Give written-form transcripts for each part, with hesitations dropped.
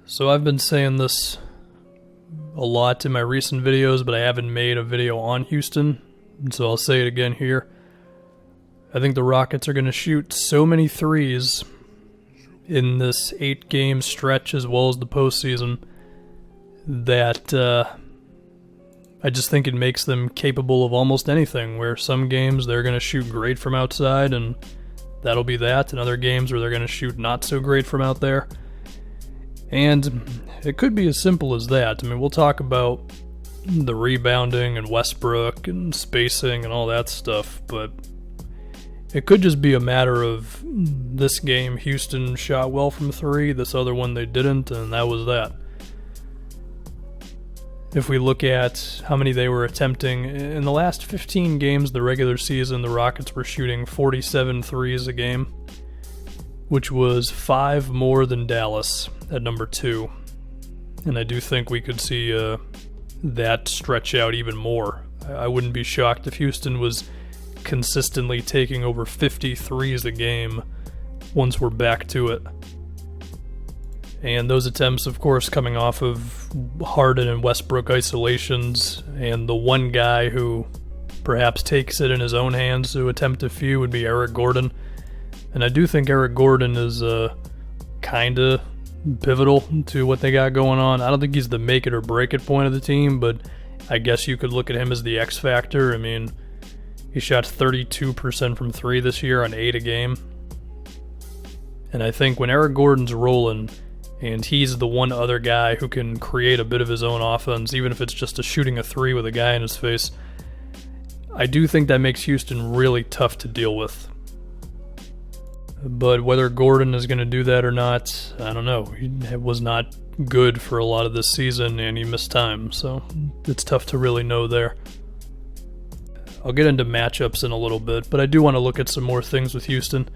So I've been saying this a lot in my recent videos, but I haven't made a video on Houston, so I'll say it again here. I think the Rockets are going to shoot so many threes in this 8-game stretch as well as the postseason that I just think it makes them capable of almost anything, where some games they're going to shoot great from outside and that'll be that, and other games where they're going to shoot not so great from out there. And it could be as simple as that. I mean, we'll talk about the rebounding and Westbrook and spacing and all that stuff, but it could just be a matter of this game Houston shot well from three, this other one they didn't, and that was that. If we look at how many they were attempting, in the last 15 games of the regular season, the Rockets were shooting 47 threes a game, which was 5 more than Dallas at number 2. And I do think we could see that stretch out even more. I wouldn't be shocked if Houston was consistently taking over 50 threes a game once we're back to it. And those attempts, of course, coming off of Harden and Westbrook isolations, and the one guy who perhaps takes it in his own hands to attempt a few would be Eric Gordon. And I do think Eric Gordon is kind of pivotal to what they got going on. I don't think he's the make it or break it point of the team, but I guess you could look at him as the X factor. I mean, he shot 32% from 3 this year on 8 a game. And I think when Eric Gordon's rolling, and he's the one other guy who can create a bit of his own offense, even if it's just shooting a 3 with a guy in his face, I do think that makes Houston really tough to deal with. But whether Gordon is going to do that or not, I don't know. He was not good for a lot of this season, and he missed time, so it's tough to really know there. I'll get into matchups in a little bit, but I do want to look at some more things with Houston.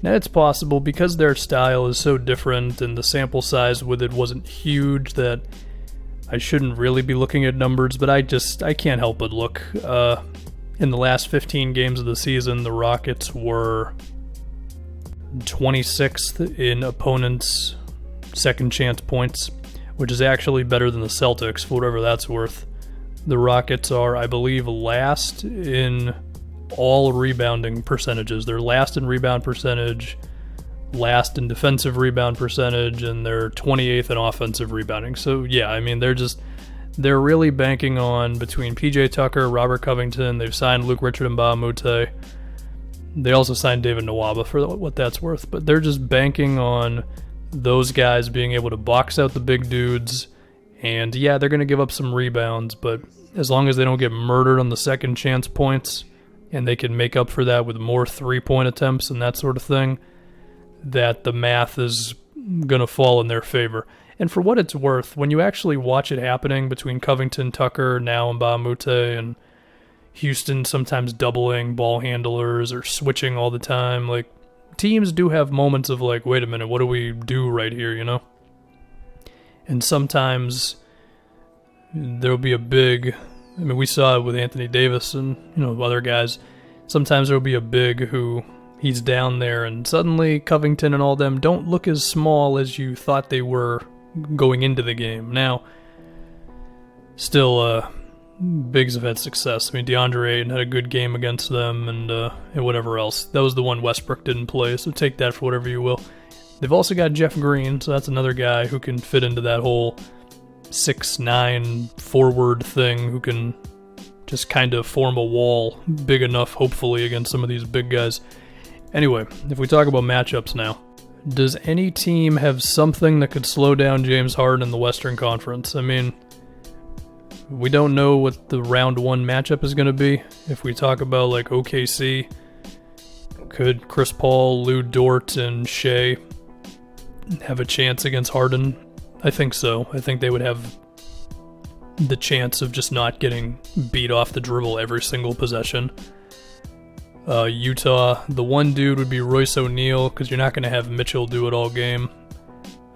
Now, it's possible, because their style is so different and the sample size with it wasn't huge, that I shouldn't really be looking at numbers, but I can't help but look. In the last 15 games of the season, the Rockets were 26th in opponents' second chance points, which is actually better than the Celtics, for whatever that's worth. The Rockets are, I believe, last in all rebounding percentages. They're last in rebound percentage, last in defensive rebound percentage, and they're 28th in offensive rebounding. So yeah, I mean, they're really banking on, between PJ Tucker, Robert Covington, they've signed Luke Richard and Mbah. They also signed David Nwaba for what that's worth, but they're just banking on those guys being able to box out the big dudes. And yeah, they're going to give up some rebounds, but as long as they don't get murdered on the second chance points, and they can make up for that with more 3-point attempts and that sort of thing, that the math is going to fall in their favor. And for what it's worth, when you actually watch it happening between Covington, Tucker, now and Mbah, and Houston sometimes doubling ball handlers or switching all the time, like, teams do have moments of like, wait a minute, what do we do right here, you know? And sometimes there'll be a big, I mean, we saw it with Anthony Davis and, you know, other guys. Sometimes there'll be a big who he's down there, and suddenly Covington and all them don't look as small as you thought they were going into the game. Now, still, bigs have had success. I mean, DeAndre Ayton had a good game against them, and whatever else. That was the one Westbrook didn't play, so take that for whatever you will. They've also got Jeff Green, so that's another guy who can fit into that whole 6'9" forward thing, who can just kind of form a wall big enough, hopefully, against some of these big guys. Anyway, if we talk about matchups now, does any team have something that could slow down James Harden in the Western Conference? I mean, we don't know what the round 1 matchup is going to be. If we talk about like OKC, could Chris Paul, Lou Dort, and Shea have a chance against Harden? I think so. I think they would have the chance of just not getting beat off the dribble every single possession. Utah, the one dude would be Royce O'Neal, because you're not going to have Mitchell do it all game.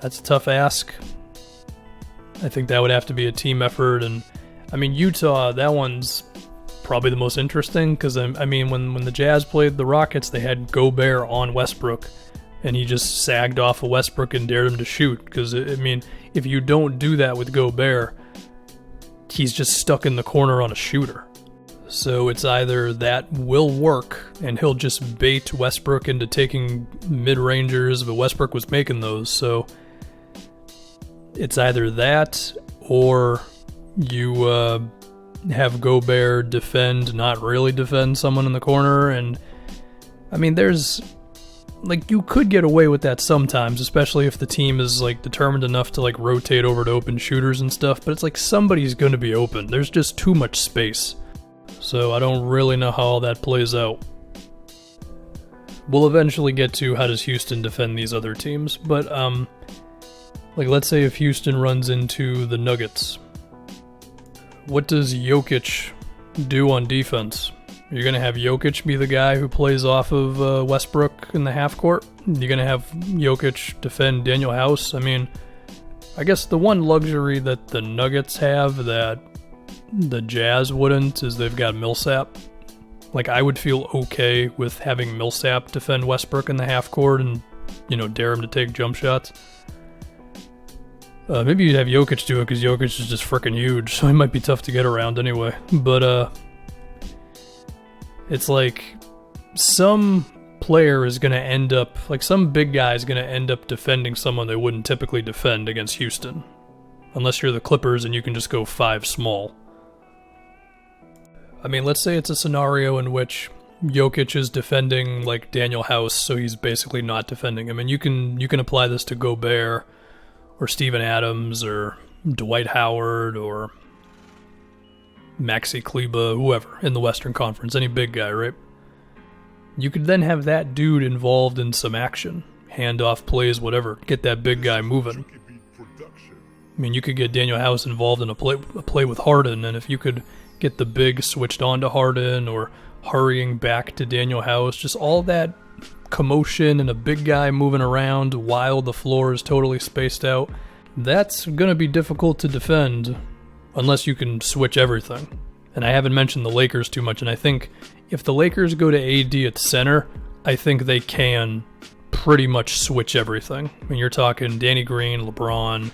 That's a tough ask. I think that would have to be a team effort. And I mean, Utah, that one's probably the most interesting, because I mean, when the Jazz played the Rockets, they had Gobert on Westbrook. and he just sagged off of Westbrook and dared him to shoot. Because, I mean, if you don't do that with Gobert, he's just stuck in the corner on a shooter. So it's either that will work, and he'll just bait Westbrook into taking mid-rangers, but Westbrook was making those, so it's either that, or you have Gobert defend, not really defend someone in the corner, and, I mean, there's... Like, you could get away with that sometimes, especially if the team is, like, determined enough to, like, rotate over to open shooters and stuff, but it's like somebody's going to be open. There's just too much space. So I don't really know how all that plays out. We'll eventually get to how does Houston defend these other teams, but, like, let's say if Houston runs into the Nuggets. What does Jokic do on defense? You're going to have Jokic be the guy who plays off of Westbrook in the half court? You're going to have Jokic defend Daniel House? I mean, I guess the one luxury that the Nuggets have that the Jazz wouldn't is they've got Millsap. Like, I would feel okay with having Millsap defend Westbrook in the half court and, you know, dare him to take jump shots. Maybe you'd have Jokic do it because Jokic is just freaking huge, so he might be tough to get around anyway. But, it's like some player is going to end up, like some big guy is going to end up defending someone they wouldn't typically defend against Houston. Unless you're the Clippers and you can just go 5 small. I mean, let's say it's a scenario in which Jokic is defending like Daniel House, so he's basically not defending him. And you can apply this to Gobert or Steven Adams or Dwight Howard or Maxi Kleba, whoever, in the Western Conference, any big guy, right? You could then have that dude involved in some action, handoff plays, whatever, get that big guy moving. I mean, you could get Daniel House involved in a play with Harden, and if you could get the big switched on to Harden or hurrying back to Daniel House, just all that commotion and a big guy moving around while the floor is totally spaced out, that's going to be difficult to defend. Unless you can switch everything. And I haven't mentioned the Lakers too much, and I think if the Lakers go to AD at center, I think they can pretty much switch everything. I mean, you're talking Danny Green, LeBron,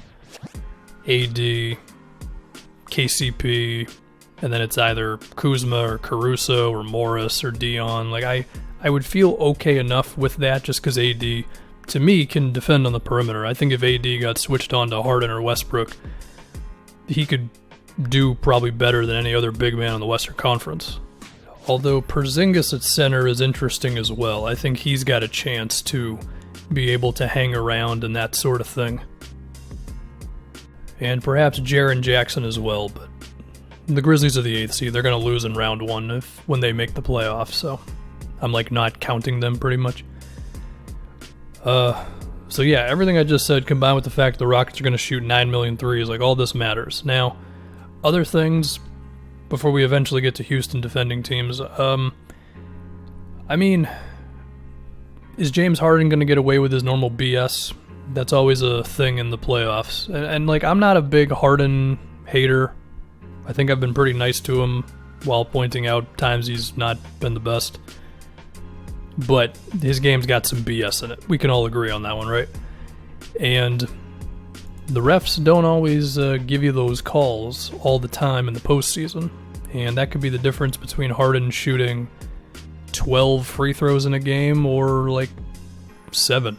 AD, KCP, and then it's either Kuzma or Caruso or Morris or Dion. Like, I would feel okay enough with that just because AD, to me, can defend on the perimeter. I think if AD got switched on to Harden or Westbrook, he could do probably better than any other big man in the Western Conference. Although Porzingis at center is interesting as well. I think he's got a chance to be able to hang around and that sort of thing. And perhaps Jaren Jackson as well, but the Grizzlies are the 8th seed. They're going to lose in round 1 when they make the playoffs, so I'm like not counting them pretty much. So yeah, everything I just said combined with the fact the Rockets are going to shoot 9 million threes, like all this matters. Now, other things, before we eventually get to Houston defending teams, I mean, is James Harden going to get away with his normal BS? That's always a thing in the playoffs. And like, I'm not a big Harden hater. I think I've been pretty nice to him while pointing out times he's not been the best. But his game's got some BS in it. We can all agree on that one, right? And the refs don't always give you those calls all the time in the postseason. And that could be the difference between Harden shooting 12 free throws in a game or like 7.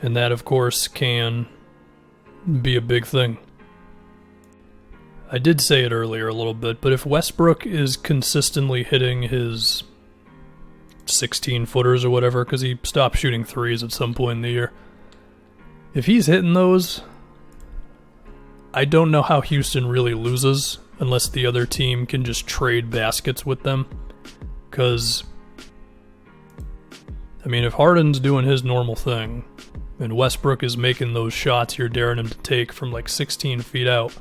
And that, of course, can be a big thing. I did say it earlier a little bit, but if Westbrook is consistently hitting his 16-footers or whatever, because he stopped shooting threes at some point in the year, if he's hitting those, I don't know how Houston really loses unless the other team can just trade baskets with them. Because, I mean, if Harden's doing his normal thing and Westbrook is making those shots you're daring him to take from like 16 feet out,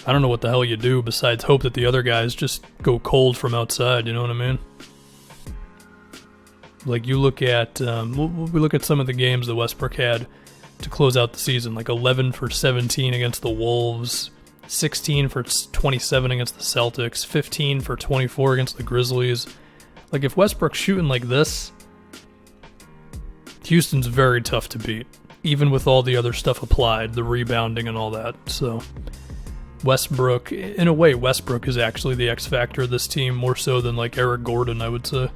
I don't know what the hell you do besides hope that the other guys just go cold from outside, you know what I mean? Like, you look at, we look at some of the games that Westbrook had to close out the season, like 11 for 17 against the Wolves, 16 for 27 against the Celtics, 15 for 24 against the Grizzlies. Like, if Westbrook's shooting like this, Houston's very tough to beat, even with all the other stuff applied, the rebounding and all that. So Westbrook, in a way, Westbrook is actually the X factor of this team, more so than like Eric Gordon, I would say.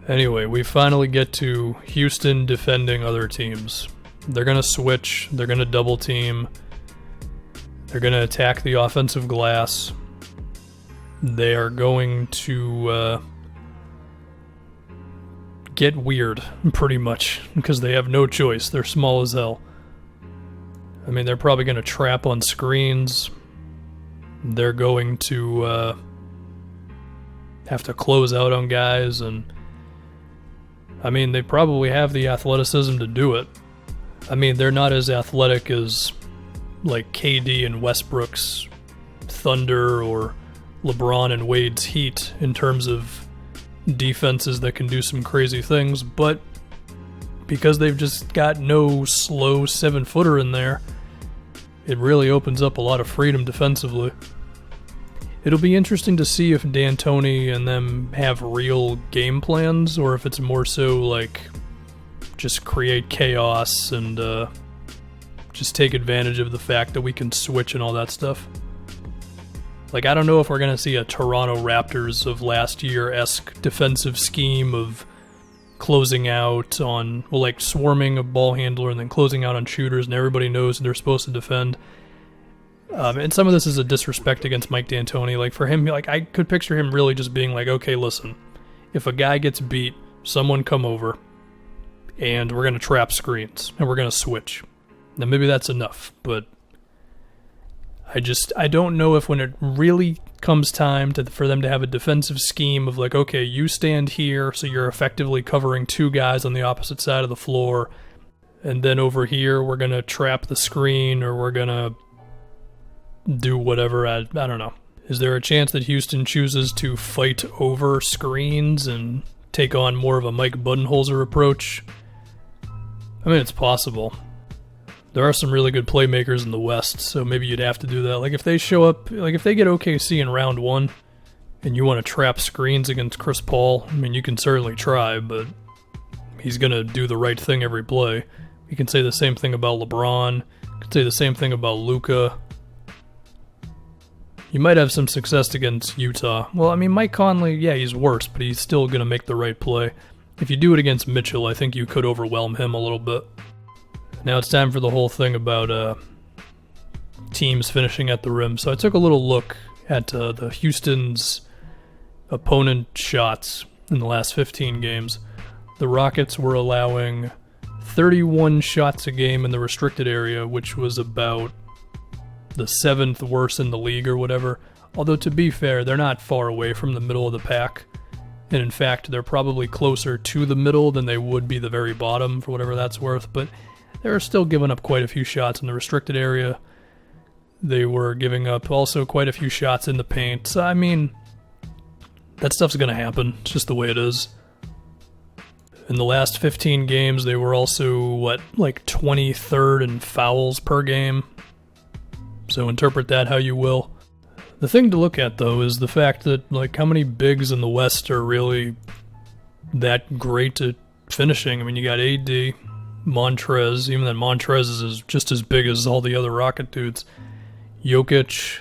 Anyway, we finally get to Houston defending other teams. They're going to switch, they're going to double team, they're going to attack the offensive glass. They are going to get weird, pretty much, because they have no choice. They're small as hell. I mean, they're probably going to trap on screens. They're going to have to close out on guys, and I mean, they probably have the athleticism to do it. I mean, they're not as athletic as like KD and Westbrook's Thunder or LeBron and Wade's Heat in terms of defenses that can do some crazy things, but because they've just got no slow 7-footer in there, it really opens up a lot of freedom defensively. It'll be interesting to see if D'Antoni and them have real game plans, or if it's more so like just create chaos and just take advantage of the fact that we can switch and all that stuff. Like, I don't know if we're going to see a Toronto Raptors of last year-esque defensive scheme of closing out on, well, like swarming a ball handler and then closing out on shooters, and everybody knows they're supposed to defend. And some of this is a disrespect against Mike D'Antoni. Like, for him, like, I could picture him really just being like, okay, listen, if a guy gets beat, someone come over, and we're going to trap screens, and we're going to switch. Now, maybe that's enough, but I don't know if when it really comes time for them to have a defensive scheme of like, okay, you stand here, so you're effectively covering two guys on the opposite side of the floor, and then over here we're going to trap the screen, or we're going to do whatever. I don't know. Is there a chance that Houston chooses to fight over screens and take on more of a Mike Budenholzer approach? I mean, it's possible. There are some really good playmakers in the West, so maybe you'd have to do that. Like, if they show up, like, if they get OKC in round one, and you want to trap screens against Chris Paul, I mean, you can certainly try, but he's going to do the right thing every play. You can say the same thing about LeBron. You can say the same thing about Luka. You might have some success against Utah. Well, I mean, Mike Conley, yeah, he's worse, but he's still going to make the right play. If you do it against Mitchell, I think you could overwhelm him a little bit. Now it's time for the whole thing about teams finishing at the rim. So I took a little look at the Houston's opponent shots in the last 15 games. The Rockets were allowing 31 shots a game in the restricted area, which was about the 7th worst in the league or whatever. Although, to be fair, they're not far away from the middle of the pack. And in fact, they're probably closer to the middle than they would be the very bottom, for whatever that's worth. But they were still giving up quite a few shots in the restricted area. They were giving up also quite a few shots in the paint. So, I mean, that stuff's going to happen. It's just the way it is. In the last 15 games, they were also, like 23rd in fouls per game. So interpret that how you will. The thing to look at, though, is the fact that, like, how many bigs in the West are really that great at finishing. I mean, you got AD, Montrez, even then Montrez is just as big as all the other Rocket dudes, Jokic,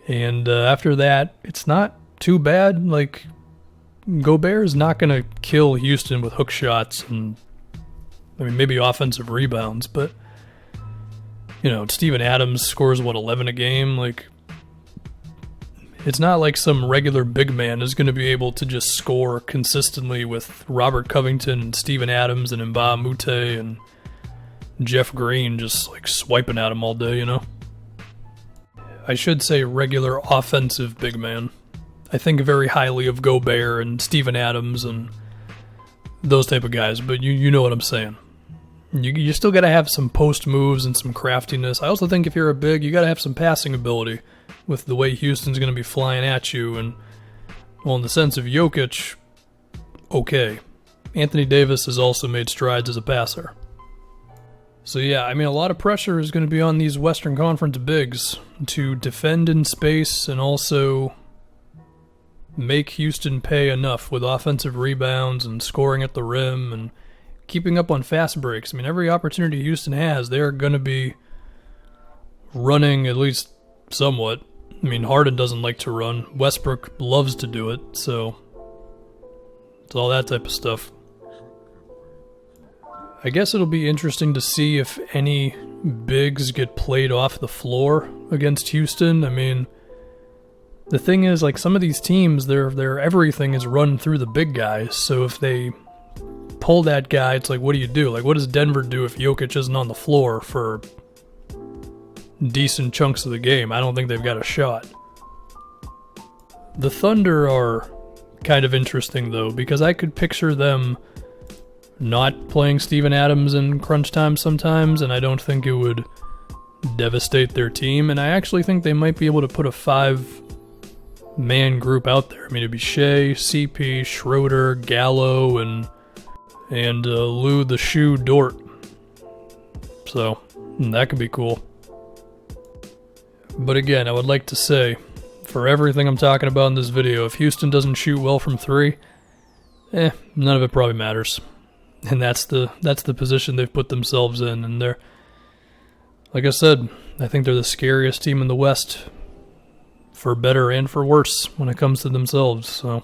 and after that, it's not too bad. Like, Gobert is not going to kill Houston with hook shots and, I mean, maybe offensive rebounds, but, you know, Steven Adams scores, 11 a game? Like, it's not like some regular big man is going to be able to just score consistently with Robert Covington and Steven Adams and Mbah a Moute and Jeff Green just like swiping at him all day, you know? I should say regular offensive big man. I think very highly of Gobert and Steven Adams and those type of guys, but you know what I'm saying. You still got to have some post moves and some craftiness. I also think if you're a big, you got to have some passing ability with the way Houston's going to be flying at you. And, well, in the sense of Jokic, okay. Anthony Davis has also made strides as a passer. So, yeah, I mean, a lot of pressure is going to be on these Western Conference bigs to defend in space and also make Houston pay enough with offensive rebounds and scoring at the rim and keeping up on fast breaks. I mean, every opportunity Houston has, they're going to be running at least somewhat. I mean, Harden doesn't like to run. Westbrook loves to do it, so it's all that type of stuff. I guess it'll be interesting to see if any bigs get played off the floor against Houston. I mean, the thing is, like, some of these teams, their everything is run through the big guys, so if they pull that guy, it's like, what do you do? Like, what does Denver do if Jokic isn't on the floor for decent chunks of the game? I don't think they've got a shot. The Thunder are kind of interesting, though, because I could picture them not playing Steven Adams in crunch time sometimes, and I don't think it would devastate their team, and I actually think they might be able to put a 5-man group out there. I mean, it'd be Shea, CP, Schroeder, Gallo, and Lou the Shoe Dort. So, that could be cool. But again, I would like to say, for everything I'm talking about in this video, if Houston doesn't shoot well from 3, none of it probably matters. And that's the position they've put themselves in. And they're, like I said, I think they're the scariest team in the West, for better and for worse, when it comes to themselves. So,